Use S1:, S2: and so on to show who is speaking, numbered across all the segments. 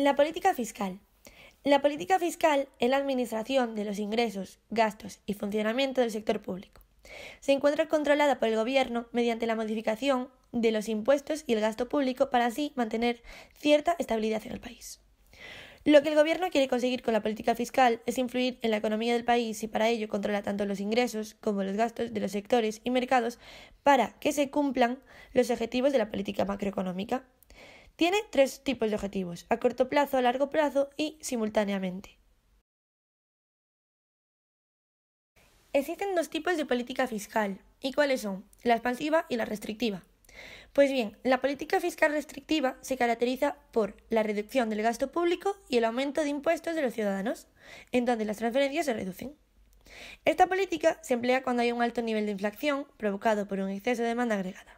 S1: La política fiscal. La política fiscal es la administración de los ingresos, gastos y funcionamiento del sector público. Se encuentra controlada por el Gobierno mediante la modificación de los impuestos y el gasto público para así mantener cierta estabilidad en el país. Lo que el Gobierno quiere conseguir con la política fiscal es influir en la economía del país y para ello controla tanto los ingresos como los gastos de los sectores y mercados para que se cumplan los objetivos de la política macroeconómica. Tiene tres tipos de objetivos: a corto plazo, a largo plazo y simultáneamente. Existen dos tipos de política fiscal. ¿Y cuáles son? La expansiva y la restrictiva. Pues bien, la política fiscal restrictiva se caracteriza por la reducción del gasto público y el aumento de impuestos de los ciudadanos, en donde las transferencias se reducen. Esta política se emplea cuando hay un alto nivel de inflación provocado por un exceso de demanda agregada.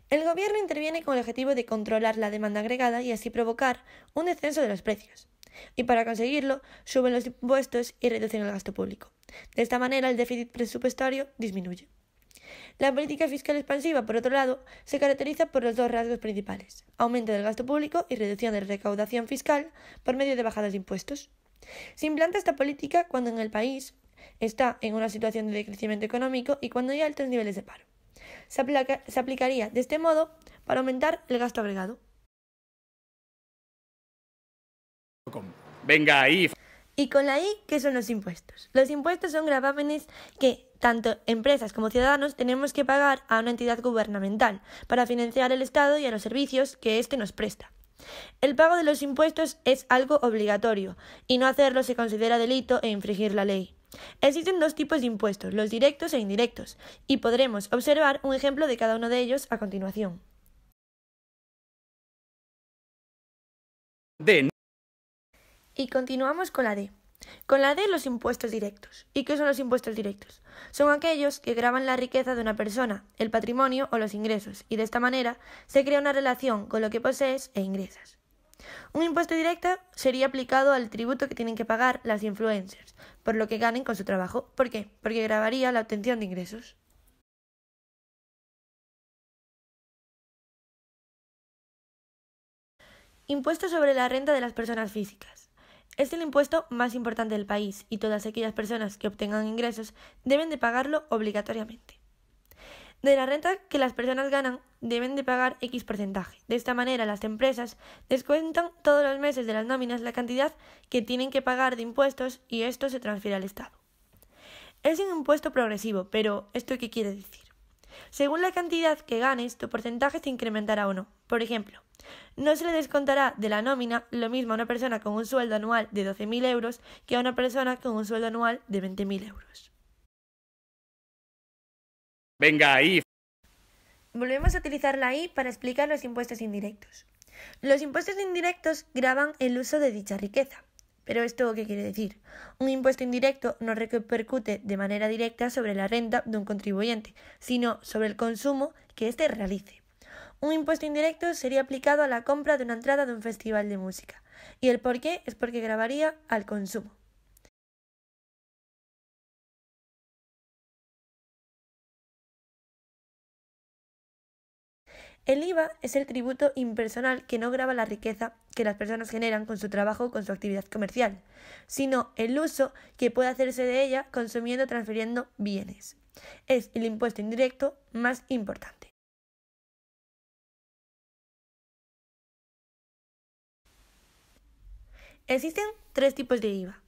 S1: El Gobierno interviene con el objetivo de controlar la demanda agregada y así provocar un descenso de los precios. Y para conseguirlo, suben los impuestos y reducen el gasto público. De esta manera, el déficit presupuestario disminuye. La política fiscal expansiva, por otro lado, se caracteriza por los dos rasgos principales: aumento del gasto público y reducción de la recaudación fiscal por medio de bajadas de impuestos. Se implanta esta política cuando en el país está en una situación de decrecimiento económico y cuando hay altos niveles de paro. Se aplicaría de este modo para aumentar el gasto agregado.
S2: Venga ahí.
S1: Y con la I, ¿qué son los impuestos? Los impuestos son gravámenes que tanto empresas como ciudadanos tenemos que pagar a una entidad gubernamental para financiar el Estado y a los servicios que éste nos presta. El pago de los impuestos es algo obligatorio y no hacerlo se considera delito e infringir la ley. Existen dos tipos de impuestos, los directos e indirectos, y podremos observar un ejemplo de cada uno de ellos a continuación. Y continuamos con la D. Con la D, los impuestos directos. ¿Y qué son los impuestos directos? Son aquellos que gravan la riqueza de una persona, el patrimonio o los ingresos, y de esta manera se crea una relación con lo que posees e ingresas. Un impuesto directo sería aplicado al tributo que tienen que pagar las influencers, por lo que ganen con su trabajo. ¿Por qué? Porque gravaría la obtención de ingresos. Impuesto sobre la renta de las personas físicas. Es el impuesto más importante del país y todas aquellas personas que obtengan ingresos deben de pagarlo obligatoriamente. De la renta que las personas ganan deben de pagar X porcentaje. De esta manera las empresas descuentan todos los meses de las nóminas la cantidad que tienen que pagar de impuestos y esto se transfiere al Estado. Es un impuesto progresivo, pero ¿esto qué quiere decir? Según la cantidad que ganes, tu porcentaje se incrementará o no. Por ejemplo, no se le descontará de la nómina lo mismo a una persona con un sueldo anual de 12.000 euros que a una persona con un sueldo anual de 20.000 euros.
S2: Venga ahí.
S1: Volvemos a utilizar la I para explicar los impuestos indirectos. Los impuestos indirectos gravan el uso de dicha riqueza. ¿Pero esto qué quiere decir? Un impuesto indirecto no repercute de manera directa sobre la renta de un contribuyente, sino sobre el consumo que éste realice. Un impuesto indirecto sería aplicado a la compra de una entrada de un festival de música. ¿Y el por qué? Es porque gravaría al consumo. El IVA es el tributo impersonal que no grava la riqueza que las personas generan con su trabajo o con su actividad comercial, sino el uso que puede hacerse de ella consumiendo o transfiriendo bienes. Es el impuesto indirecto más importante. Existen tres tipos de IVA.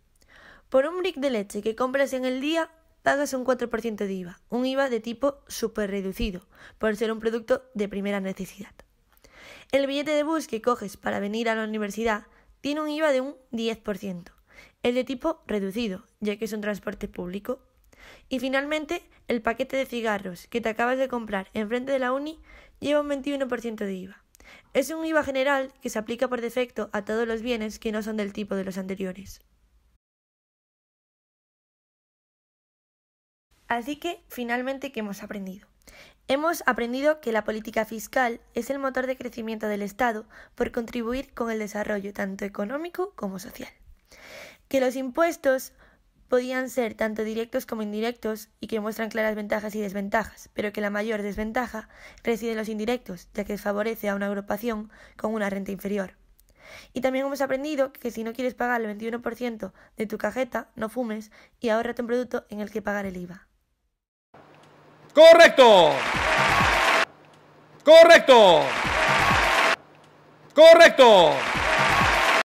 S1: Por un brick de leche que compras en el día, pagas un 4% de IVA, un IVA de tipo súper reducido, por ser un producto de primera necesidad. El billete de bus que coges para venir a la universidad tiene un IVA de un 10%, el de tipo reducido, ya que es un transporte público. Y finalmente, el paquete de cigarros que te acabas de comprar enfrente de la uni lleva un 21% de IVA. Es un IVA general que se aplica por defecto a todos los bienes que no son del tipo de los anteriores. Así que, finalmente, ¿qué hemos aprendido? Hemos aprendido que la política fiscal es el motor de crecimiento del Estado por contribuir con el desarrollo tanto económico como social. Que los impuestos podían ser tanto directos como indirectos y que muestran claras ventajas y desventajas, pero que la mayor desventaja reside en los indirectos, ya que favorece a una agrupación con una renta inferior. Y también hemos aprendido que si no quieres pagar el 21% de tu cajeta, no fumes y ahórrate un producto en el que pagar el IVA.
S2: ¡Correcto! ¡Correcto! ¡Correcto!